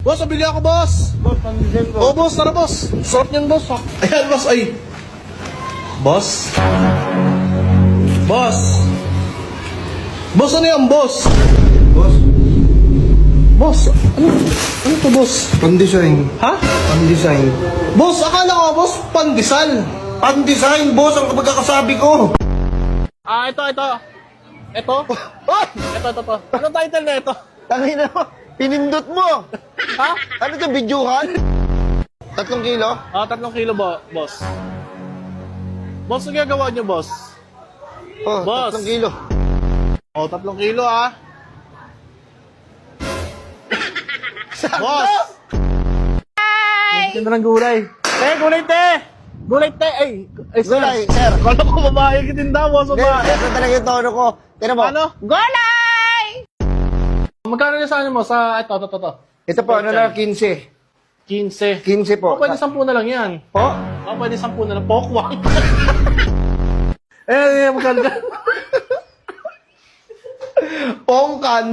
Boss, nabili ako, boss. Boss, pandesal ko. Oo, boss, tara, boss. Sarap niyan, boss. Ayan, boss, ay. Boss? Boss? Boss, ano yan, boss? Boss, Boss, ano to, boss? pandesign. Ha? Pandesign. Boss, akala ko, boss, pandesal. Pandesign, boss, ang pagkakasabi ko. Ito. Ito? Oh! Ito. Ano title na ito? Tangina mo, pinindot mo. Ha? Ano to, bidyuhan? 3 kilo? 3 kilo ba, boss? Boss, ang gagawa niyo, boss? Oh, Boss. 3 kilo. 3 kilo, ah. Sakto! Boss! Ay! Ganda ng gulay. Gulay, te! Gulay, te! Ay, sir. Gulay, sir. Kala ko babae kitinda, boss. Babae. Ito talaga yung tono ko. Tira mo. Ano? Gulay! Magkano niya sa ano mo? Ito. Ito po, ano na, 15. 15. 15 po. Pwede 10 na lang yan. Po? Pwede 10 na lang. Pokwang. Magkano ka? Pongkan.